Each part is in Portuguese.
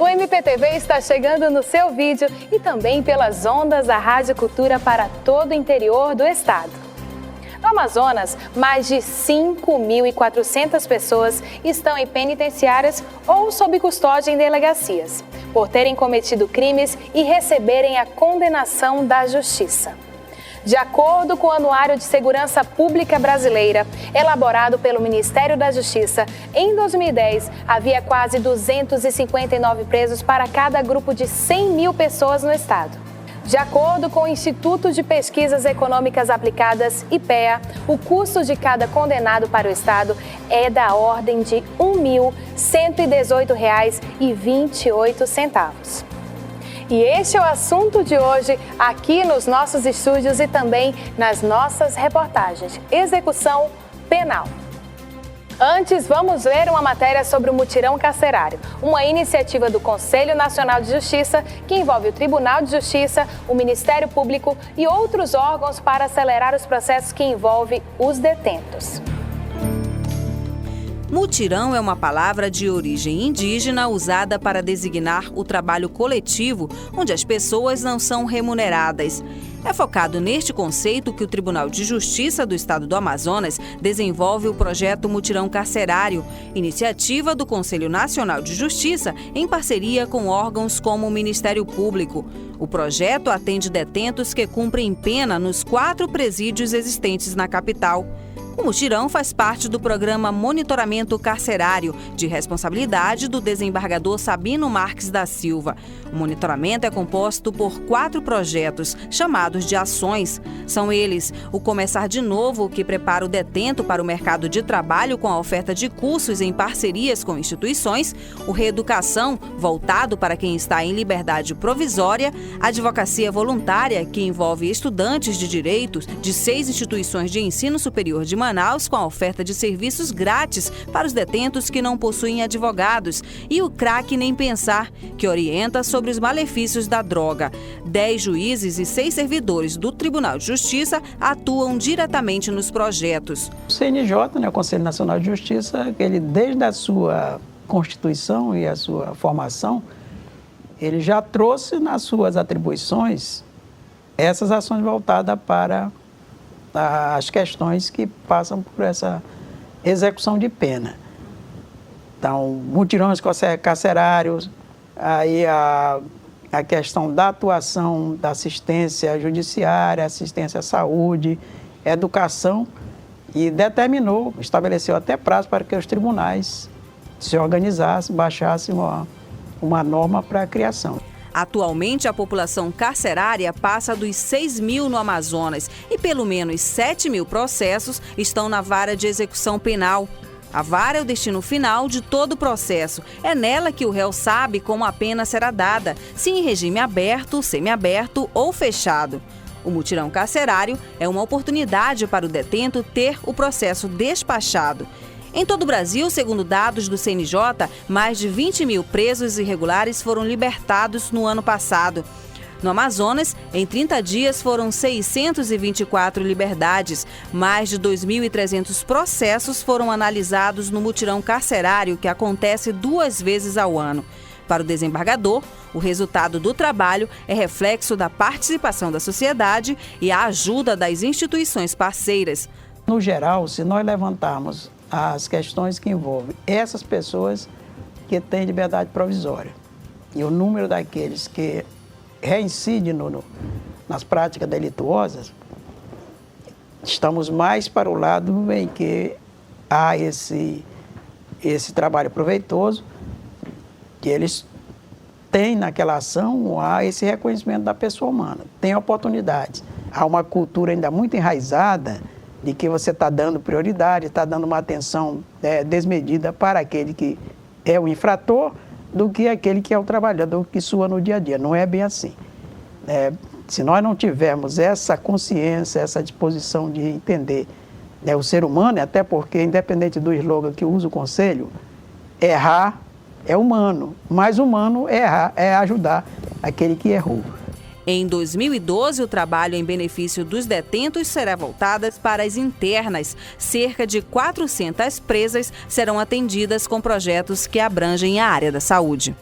O MPTV está chegando no seu vídeo e também pelas ondas da Rádio Cultura para todo o interior do estado. No Amazonas, mais de 5.400 pessoas estão em penitenciárias ou sob custódia em delegacias, por terem cometido crimes e receberem a condenação da Justiça. De acordo com o Anuário de Segurança Pública Brasileira, elaborado pelo Ministério da Justiça, em 2010 havia quase 259 presos para cada grupo de 100 mil pessoas no estado. De acordo com o Instituto de Pesquisas Econômicas Aplicadas, IPEA, o custo de cada condenado para o estado é da ordem de R$ 1.118,28. E este é o assunto de hoje aqui nos nossos estúdios e também nas nossas reportagens. Execução penal. Antes, vamos ler uma matéria sobre o mutirão carcerário, uma iniciativa do Conselho Nacional de Justiça que envolve o Tribunal de Justiça, o Ministério Público e outros órgãos para acelerar os processos que envolvem os detentos. Mutirão é uma palavra de origem indígena usada para designar o trabalho coletivo onde as pessoas não são remuneradas. É focado neste conceito que o Tribunal de Justiça do Estado do Amazonas desenvolve o projeto Mutirão Carcerário, iniciativa do Conselho Nacional de Justiça em parceria com órgãos como o Ministério Público. O projeto atende detentos que cumprem pena nos 4 presídios existentes na capital. O mutirão faz parte do programa Monitoramento Carcerário, de responsabilidade do desembargador Sabino Marques da Silva. O monitoramento é composto por 4 projetos, chamados de ações. São eles o Começar de Novo, que prepara o detento para o mercado de trabalho com a oferta de cursos em parcerias com instituições, o Reeducação, voltado para quem está em liberdade provisória, a Advocacia Voluntária, que envolve estudantes de direitos de 6 instituições de ensino superior de Manaus com a oferta de serviços grátis para os detentos que não possuem advogados, e o CRAC Nem Pensar, que orienta sobre os malefícios da droga. 10 juízes e 6 servidores do Tribunal de Justiça atuam diretamente nos projetos. O CNJ, o Conselho Nacional de Justiça, ele desde a sua constituição e a sua formação, ele já trouxe nas suas atribuições essas ações voltadas para as questões que passam por essa execução de pena. Então, mutirões carcerários, aí a questão da atuação da assistência judiciária, assistência à saúde, educação, e determinou, estabeleceu até prazo para que os tribunais se organizassem, baixassem uma norma para a criação. Atualmente, a população carcerária passa dos 6 mil no Amazonas e pelo menos 7 mil processos estão na vara de execução penal. A vara é o destino final de todo o processo. É nela que o réu sabe como a pena será dada, se em regime aberto, semiaberto ou fechado. O mutirão carcerário é uma oportunidade para o detento ter o processo despachado. Em todo o Brasil, segundo dados do CNJ, mais de 20 mil presos irregulares foram libertados no ano passado. No Amazonas, em 30 dias foram 624 liberdades. Mais de 2.300 processos foram analisados no mutirão carcerário, que acontece 2 vezes ao ano. Para o desembargador, o resultado do trabalho é reflexo da participação da sociedade e a ajuda das instituições parceiras. No geral, se nós levantarmos as questões que envolvem essas pessoas que têm liberdade provisória e o número daqueles que reincidem nas práticas delituosas, estamos mais para o lado em que há esse trabalho proveitoso, que eles têm naquela ação, há esse reconhecimento da pessoa humana, tem oportunidades. Há uma cultura ainda muito enraizada de que você está dando prioridade, está dando uma atenção desmedida para aquele que é o infrator do que aquele que é o trabalhador que sua no dia a dia. Não é bem assim. Se nós não tivermos essa consciência, essa disposição de entender o ser humano, até porque, independente do slogan que usa o Conselho, errar é humano, mas humano é errar, é ajudar aquele que errou. Em 2012, o trabalho em benefício dos detentos será voltado para as internas. Cerca de 400 presas serão atendidas com projetos que abrangem a área da saúde.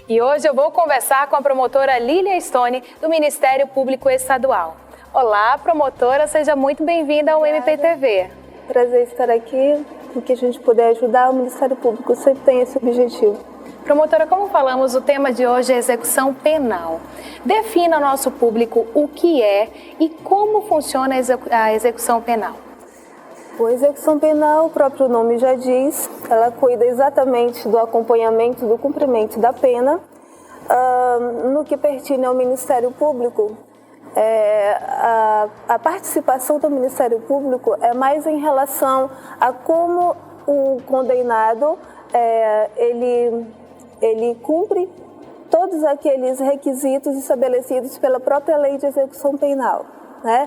E hoje eu vou conversar com a promotora Lília Stone, do Ministério Público Estadual. Olá, promotora, seja muito bem-vinda ao MPTV. Prazer estar aqui, no que a gente puder ajudar, o Ministério Público sempre tem esse objetivo. Promotora, como falamos, o tema de hoje é execução penal. Defina ao nosso público o que é e como funciona a execução penal. A execução penal, o próprio nome já diz, ela cuida exatamente do acompanhamento do cumprimento da pena. No que pertine ao Ministério Público, a participação do Ministério Público é mais em relação a como o condenado ele cumpre todos aqueles requisitos estabelecidos pela própria Lei de Execução Penal, né?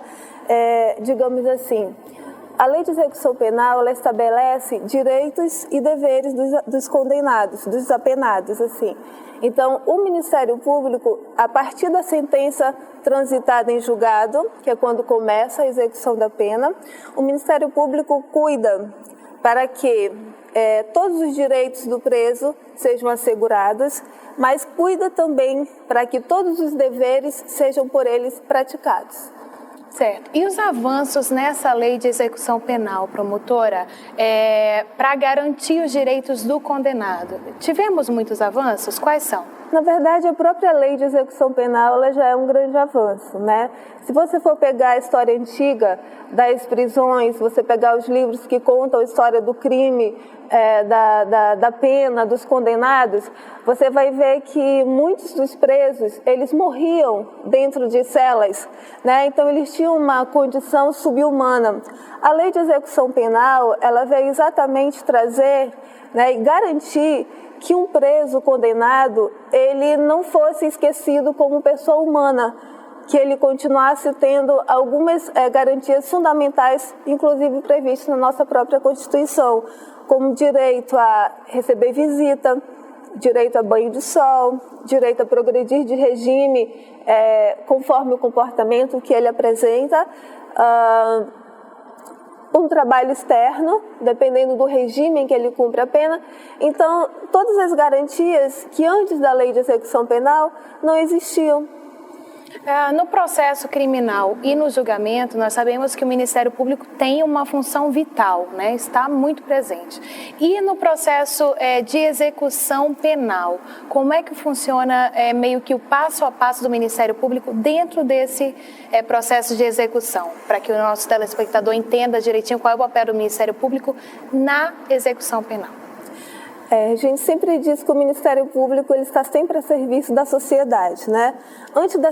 Digamos assim, a Lei de Execução Penal ela estabelece direitos e deveres dos condenados, dos apenados, assim. Então, o Ministério Público, a partir da sentença transitada em julgado, que é quando começa a execução da pena, o Ministério Público cuida para que todos os direitos do preso sejam assegurados, mas cuida também para que todos os deveres sejam por eles praticados. Certo. E os avanços nessa lei de execução penal, promotora, para garantir os direitos do condenado? Tivemos muitos avanços? Quais são? Na verdade, a própria lei de execução penal ela já é um grande avanço, né? Se você for pegar a história antiga das prisões, você pegar os livros que contam a história do crime, da pena, dos condenados, você vai ver que muitos dos presos, eles morriam dentro de celas, né? Então, eles tinham uma condição subhumana. A lei de execução penal, ela veio exatamente trazer, né, e garantir que um preso condenado, ele não fosse esquecido como pessoa humana, que ele continuasse tendo algumas garantias fundamentais, inclusive previstas na nossa própria Constituição, como direito a receber visita, direito a banho de sol, direito a progredir de regime conforme o comportamento que ele apresenta, um trabalho externo, dependendo do regime em que ele cumpre a pena. Então, todas as garantias que antes da lei de execução penal não existiam. No processo criminal e no julgamento, nós sabemos que o Ministério Público tem uma função vital, né? Está muito presente. E no processo de execução penal, como é que funciona meio que o passo a passo do Ministério Público dentro desse processo de execução, para que o nosso telespectador entenda direitinho qual é o papel do Ministério Público na execução penal? A gente sempre diz que o Ministério Público ele está sempre a serviço da sociedade, né? Antes da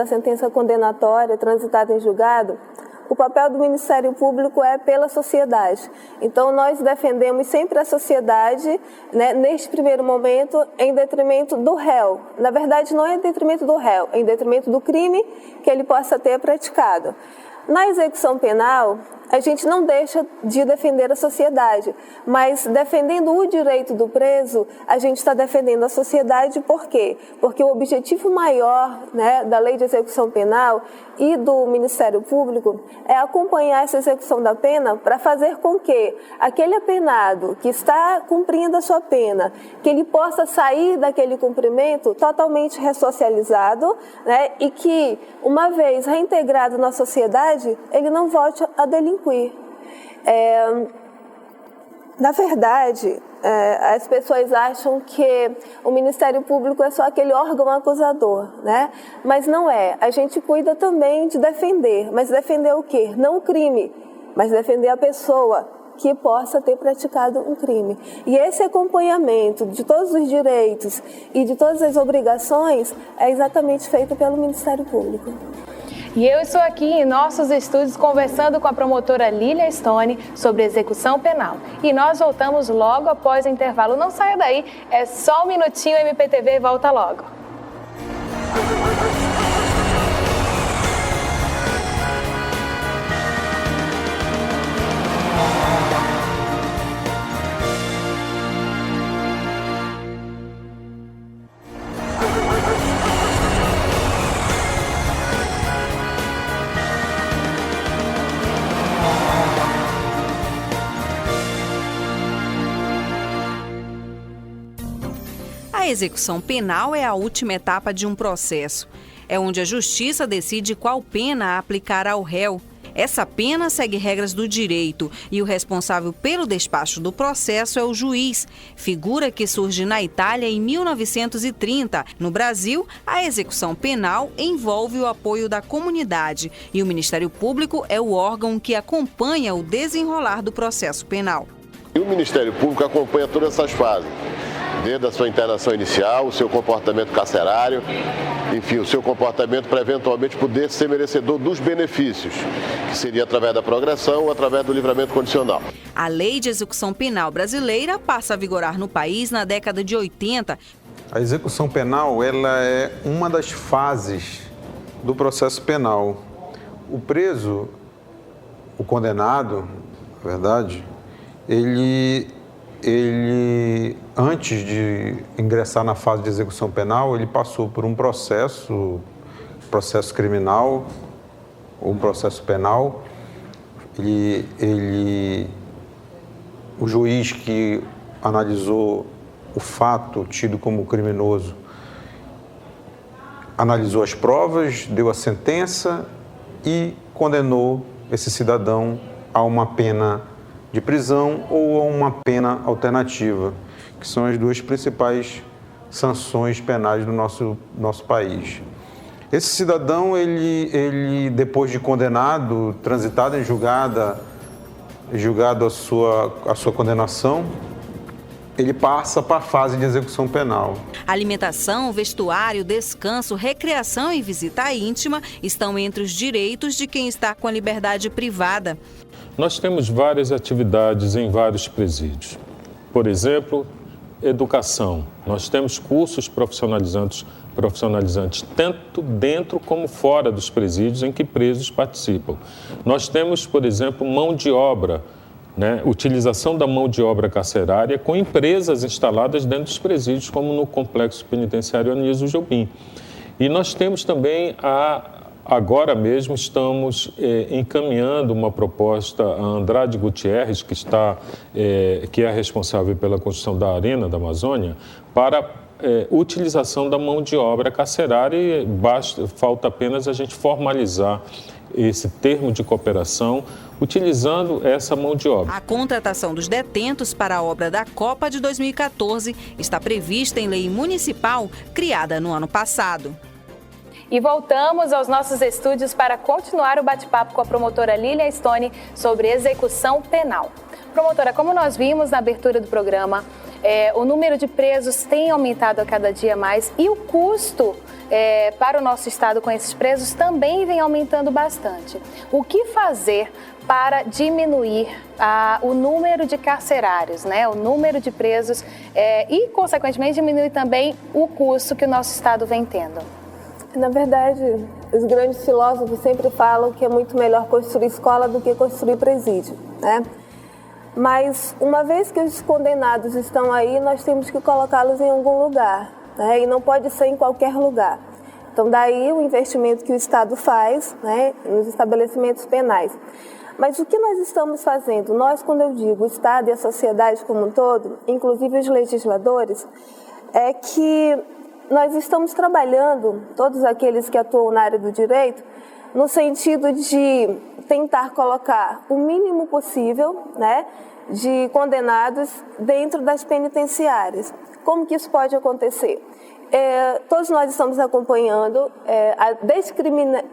sentença condenatória transitada em julgado, o papel do Ministério Público é pela sociedade. Então, nós defendemos sempre a sociedade, né, neste primeiro momento, em detrimento do réu. Na verdade, não é em detrimento do réu, é em detrimento do crime que ele possa ter praticado. Na execução penal, a gente não deixa de defender a sociedade, mas defendendo o direito do preso, a gente está defendendo a sociedade. Por quê? Porque o objetivo maior, né, da lei de execução penal e do Ministério Público é acompanhar essa execução da pena para fazer com que aquele apenado que está cumprindo a sua pena, que ele possa sair daquele cumprimento totalmente ressocializado, né, e que, uma vez reintegrado na sociedade, ele não volte a delinquir. Na verdade, as pessoas acham que o Ministério Público é só aquele órgão acusador, né? Mas não é. A gente cuida também de defender. Mas defender o quê? Não o crime, mas defender a pessoa que possa ter praticado um crime. E esse acompanhamento de todos os direitos e de todas as obrigações é exatamente feito pelo Ministério Público. E eu estou aqui em nossos estúdios conversando com a promotora Lília Stone sobre execução penal. E nós voltamos logo após o intervalo. Não saia daí, é só um minutinho, o MPTV volta logo. A execução penal é a última etapa de um processo. É onde a justiça decide qual pena aplicar ao réu. Essa pena segue regras do direito e o responsável pelo despacho do processo é o juiz, figura que surge na Itália em 1930. No Brasil, a execução penal envolve o apoio da comunidade e o Ministério Público é o órgão que acompanha o desenrolar do processo penal. E o Ministério Público acompanha todas essas fases, desde a sua internação inicial, o seu comportamento carcerário, enfim, o seu comportamento para eventualmente poder ser merecedor dos benefícios, que seria através da progressão ou através do livramento condicional. A Lei de Execução Penal brasileira passa a vigorar no país na década de 80. A execução penal, ela é uma das fases do processo penal. O preso, o condenado, na verdade, ele antes de ingressar na fase de execução penal, ele passou por um processo criminal ou um processo penal. O juiz que analisou o fato tido como criminoso analisou as provas, deu a sentença e condenou esse cidadão a uma pena de prisão ou a uma pena alternativa, que são as duas principais sanções penais do nosso país. Esse cidadão, ele depois de condenado, transitado em julgado a sua condenação, ele passa para a fase de execução penal. Alimentação, vestuário, descanso, recreação e visita íntima estão entre os direitos de quem está com a liberdade privada. Nós temos várias atividades em vários presídios. Por exemplo, educação. Nós temos cursos profissionalizantes tanto dentro como fora dos presídios em que presos participam. Nós temos, por exemplo, mão de obra, utilização da mão de obra carcerária com empresas instaladas dentro dos presídios, como no Complexo Penitenciário Anísio Jobim. E nós temos também agora mesmo estamos encaminhando uma proposta a Andrade Gutierrez, que é responsável pela construção da Arena da Amazônia, para utilização da mão de obra carcerária e falta apenas a gente formalizar esse termo de cooperação utilizando essa mão de obra. A contratação dos detentos para a obra da Copa de 2014 está prevista em lei municipal criada no ano passado. E voltamos aos nossos estúdios para continuar o bate-papo com a promotora Lília Stone sobre execução penal. Promotora, como nós vimos na abertura do programa, o número de presos tem aumentado a cada dia mais e o custo para o nosso estado com esses presos também vem aumentando bastante. O que fazer para diminuir o número de carcerários, o número de presos e, consequentemente, diminuir também o custo que o nosso estado vem tendo? Na verdade, os grandes filósofos sempre falam que é muito melhor construir escola do que construir presídio, Mas, uma vez que os condenados estão aí, nós temos que colocá-los em algum lugar, e não pode ser em qualquer lugar. Então, daí o investimento que o Estado faz, nos estabelecimentos penais. Mas o que nós estamos fazendo? Nós, quando eu digo o Estado e a sociedade como um todo, inclusive os legisladores, é que nós estamos trabalhando, todos aqueles que atuam na área do direito, no sentido de tentar colocar o mínimo possível, de condenados dentro das penitenciárias. Como que isso pode acontecer? Todos nós estamos acompanhando a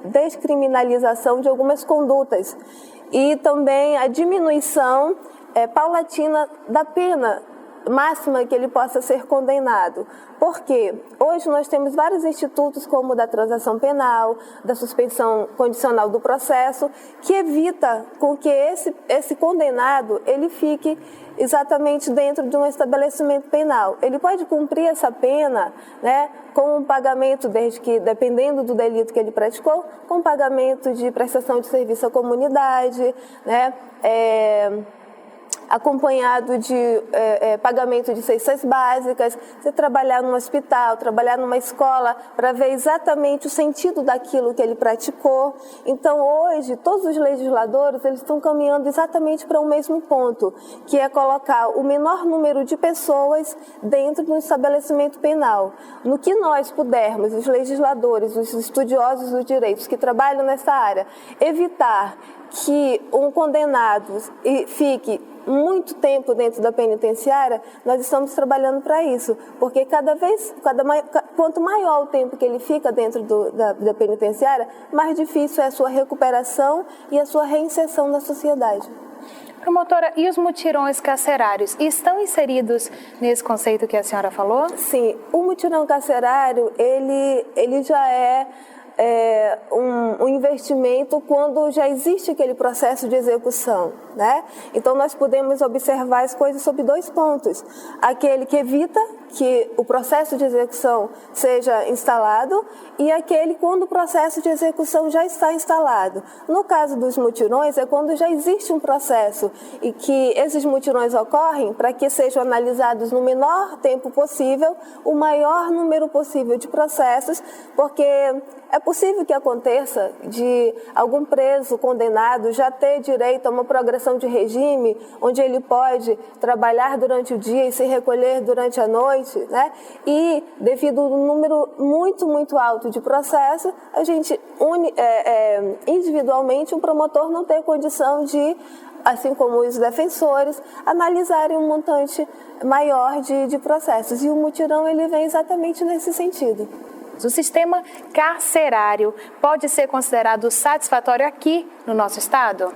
descriminalização de algumas condutas e também a diminuição paulatina da pena máxima que ele possa ser condenado. Por quê? Hoje nós temos vários institutos, como o da transação penal, da suspensão condicional do processo, que evita com que esse condenado ele fique exatamente dentro de um estabelecimento penal. Ele pode cumprir essa pena, com um pagamento, dependendo do delito que ele praticou, com pagamento de prestação de serviço à comunidade, acompanhado de pagamento de cestas básicas, você trabalhar num hospital, trabalhar numa escola, para ver exatamente o sentido daquilo que ele praticou. Então, hoje, todos os legisladores eles estão caminhando exatamente para o mesmo ponto, que é colocar o menor número de pessoas dentro do estabelecimento penal. No que nós pudermos, os legisladores, os estudiosos dos direitos que trabalham nessa área, evitar que um condenado fique muito tempo dentro da penitenciária, nós estamos trabalhando para isso, porque quanto maior o tempo que ele fica dentro da penitenciária, mais difícil é a sua recuperação e a sua reinserção na sociedade. Promotora, e os mutirões carcerários estão inseridos nesse conceito que a senhora falou? Sim, o mutirão carcerário, ele já é um investimento quando já existe aquele processo de execução, né? Então, nós podemos observar as coisas sob 2 pontos. Aquele que evita que o processo de execução seja instalado e aquele quando o processo de execução já está instalado. No caso dos mutirões, é quando já existe um processo e que esses mutirões ocorrem para que sejam analisados no menor tempo possível, o maior número possível de processos, porque é possível que aconteça de algum preso condenado já ter direito a uma progressão de regime, onde ele pode trabalhar durante o dia e se recolher durante a noite, né? E, devido a um número muito, muito alto de processos, a gente individualmente, o promotor não tem condição de, assim como os defensores, analisarem um montante maior de processos. E o mutirão ele vem exatamente nesse sentido. O sistema carcerário pode ser considerado satisfatório aqui no nosso estado?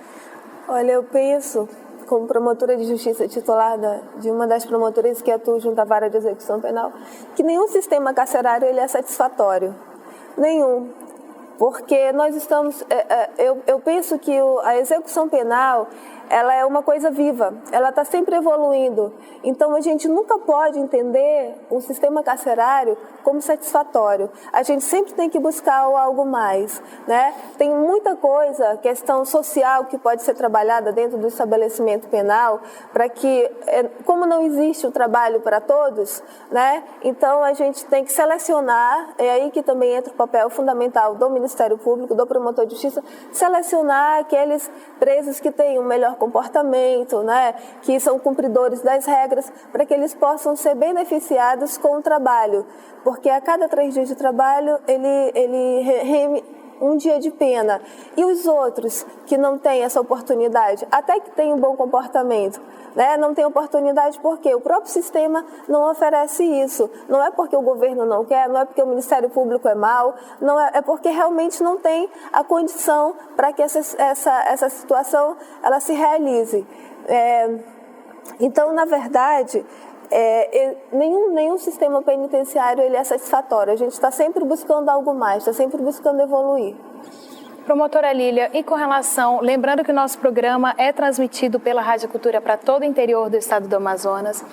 Olha, eu penso, como promotora de justiça titular de uma das promotorias que atua junto à vara de execução penal, que nenhum sistema carcerário ele é satisfatório. Nenhum. Porque nós estamos... Eu penso que a execução penal ela é uma coisa viva, ela está sempre evoluindo. Então, a gente nunca pode entender um sistema carcerário como satisfatório. A gente sempre tem que buscar algo mais, né? Tem muita coisa, questão social que pode ser trabalhada dentro do estabelecimento penal, para que, como não existe o trabalho para todos, né? Então, a gente tem que selecionar, é aí que também entra o papel fundamental do Ministério Público, do promotor de justiça, selecionar aqueles presos que têm um melhor comportamento, né, que são cumpridores das regras, para que eles possam ser beneficiados com o trabalho, porque a cada 3 dias de trabalho ele reme um dia de pena. E os outros que não têm essa oportunidade, até que têm um bom comportamento, né, não tem oportunidade porque o próprio sistema não oferece isso. Não é porque o governo não quer, não é porque o Ministério Público é mau, não é porque realmente não tem a condição para que essa situação ela se realize. Então, na verdade, nenhum sistema penitenciário ele é satisfatório. A gente está sempre buscando algo mais, está sempre buscando evoluir. Promotora Lília, e com relação, lembrando que o nosso programa é transmitido pela Rádio Cultura para todo o interior do estado do Amazonas,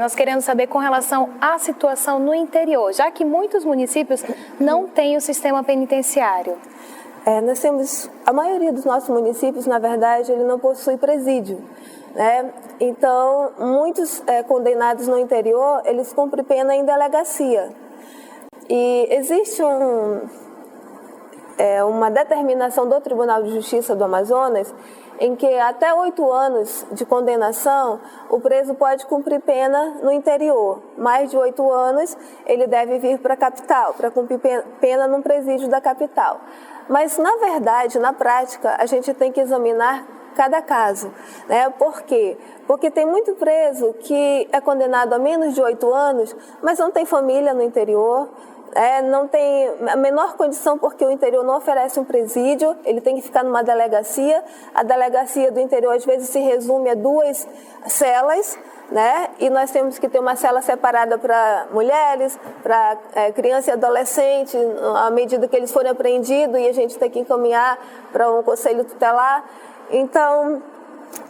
nós queremos saber com relação à situação no interior, já que muitos municípios não têm o sistema penitenciário. Nós temos, a maioria dos nossos municípios, na verdade, ele não possui presídio, né? Então, muitos condenados no interior, eles cumprem pena em delegacia. E existe uma determinação do Tribunal de Justiça do Amazonas em que até 8 anos de condenação o preso pode cumprir pena no interior. Mais de 8 anos ele deve vir para a capital, para cumprir pena num presídio da capital. Mas, na verdade, na prática, a gente tem que examinar cada caso, né? Por quê? Porque tem muito preso que é condenado a menos de 8 anos, mas não tem família no interior, não tem a menor condição porque o interior não oferece um presídio, ele tem que ficar numa delegacia. A delegacia do interior às vezes se resume a 2 celas, né? E nós temos que ter uma cela separada para mulheres, para criança e adolescente, à medida que eles forem apreendidos, e a gente tem que encaminhar para um conselho tutelar. Então,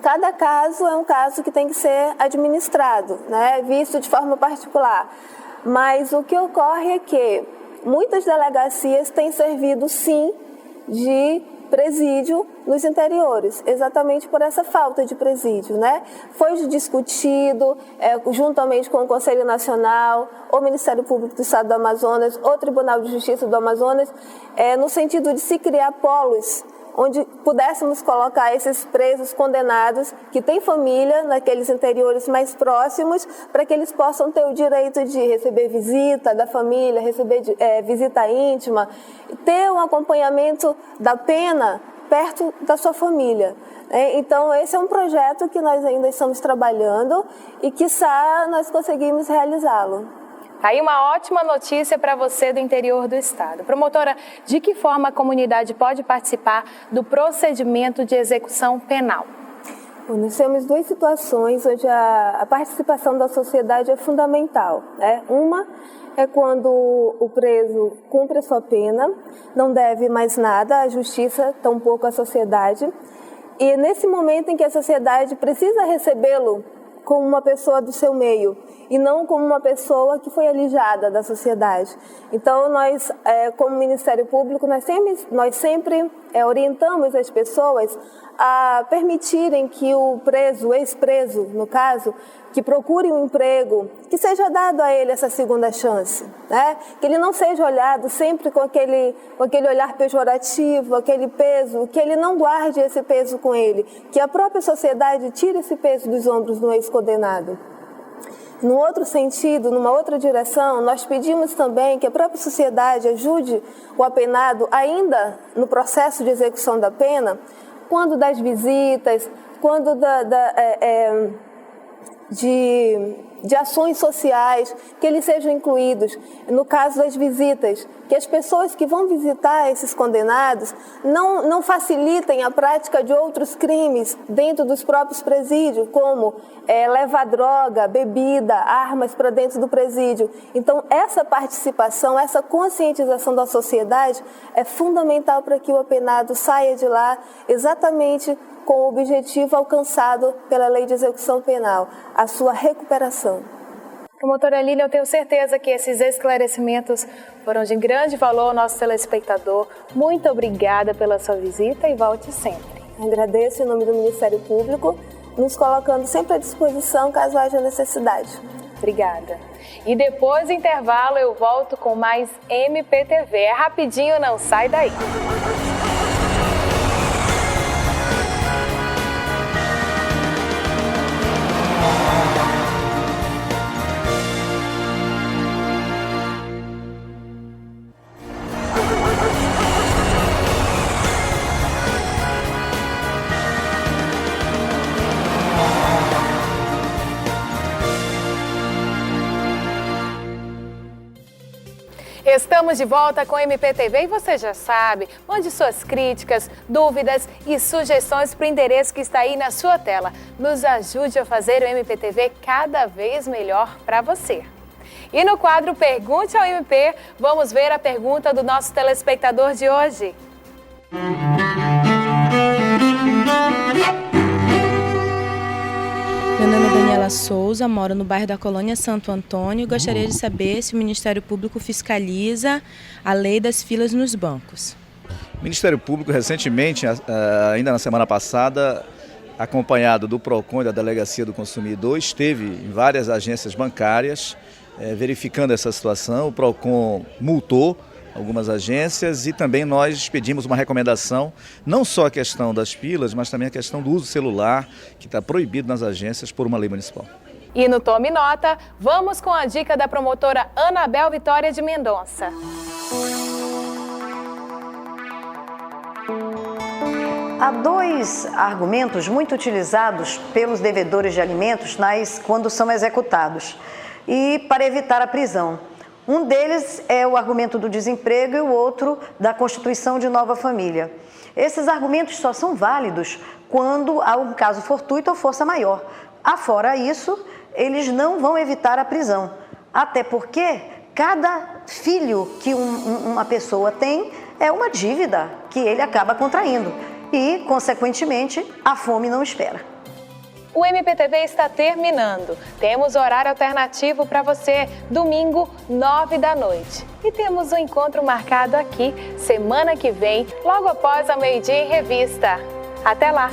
cada caso é um caso que tem que ser administrado, né? Visto de forma particular. Mas o que ocorre é que muitas delegacias têm servido, sim, de presídio nos interiores, exatamente por essa falta de presídio, né? Foi discutido juntamente com o Conselho Nacional, o Ministério Público do Estado do Amazonas, o Tribunal de Justiça do Amazonas, no sentido de se criar polos onde pudéssemos colocar esses presos condenados que têm família naqueles interiores mais próximos, para que eles possam ter o direito de receber visita da família, receber visita íntima, ter um acompanhamento da pena perto da sua família. Então, esse é um projeto que nós ainda estamos trabalhando e, quiçá, nós conseguimos realizá-lo. Aí uma ótima notícia para você do interior do estado. Promotora, de que forma a comunidade pode participar do procedimento de execução penal? Nós temos duas situações onde a participação da sociedade é fundamental, né? Uma é quando o preso cumpre a sua pena, não deve mais nada à justiça, tampouco à sociedade. E nesse momento em que a sociedade precisa recebê-lo como uma pessoa do seu meio e não como uma pessoa que foi alijada da sociedade. Então, nós, como Ministério Público, nós sempre orientamos as pessoas a permitirem que o preso, o ex-preso, no caso, que procure um emprego, que seja dado a ele essa segunda chance, né? Que ele não seja olhado sempre com aquele olhar pejorativo, aquele peso, que ele não guarde esse peso com ele, que a própria sociedade tire esse peso dos ombros do ex-condenado. No outro sentido, numa outra direção, nós pedimos também que a própria sociedade ajude o apenado ainda no processo de execução da pena, quando das visitas, quando de ações sociais, que eles sejam incluídos. No caso das visitas, que as pessoas que vão visitar esses condenados não facilitem a prática de outros crimes dentro dos próprios presídios, como levar droga, bebida, armas para dentro do presídio. Então, essa participação, essa conscientização da sociedade é fundamental para que o apenado saia de lá exatamente com o objetivo alcançado pela Lei de Execução Penal, a sua recuperação. Promotora Lília, eu tenho certeza que esses esclarecimentos foram de grande valor ao nosso telespectador. Muito obrigada pela sua visita e volte sempre. Agradeço em nome do Ministério Público, nos colocando sempre à disposição caso haja necessidade. Obrigada. E depois do intervalo eu volto com mais MPTV. É rapidinho, não sai daí. Estamos de volta com o MPTV e você já sabe, mande suas críticas, dúvidas e sugestões para o endereço que está aí na sua tela. Nos ajude a fazer o MPTV cada vez melhor para você. E no quadro Pergunte ao MP, vamos ver a pergunta do nosso telespectador de hoje. Meu nome é Daniela Souza, moro no bairro da Colônia Santo Antônio e gostaria de saber se o Ministério Público fiscaliza a lei das filas nos bancos. O Ministério Público, recentemente, ainda na semana passada, acompanhado do PROCON e da Delegacia do Consumidor, esteve em várias agências bancárias verificando essa situação. O PROCON multou algumas agências e também nós pedimos uma recomendação, não só a questão das filas, mas também a questão do uso celular, que está proibido nas agências por uma lei municipal. E no Tome Nota, vamos com a dica da promotora Anabel Vitória de Mendonça. Há dois argumentos muito utilizados pelos devedores de alimentos quando são executados e para evitar a prisão. Um deles é o argumento do desemprego e o outro da constituição de nova família. Esses argumentos só são válidos quando há um caso fortuito ou força maior. Afora isso, eles não vão evitar a prisão. Até porque cada filho que uma pessoa tem é uma dívida que ele acaba contraindo. E, consequentemente, a fome não espera. O MPTV está terminando. Temos horário alternativo para você, domingo, 9 da noite. E temos um encontro marcado aqui, semana que vem, logo após a meio-dia em revista. Até lá!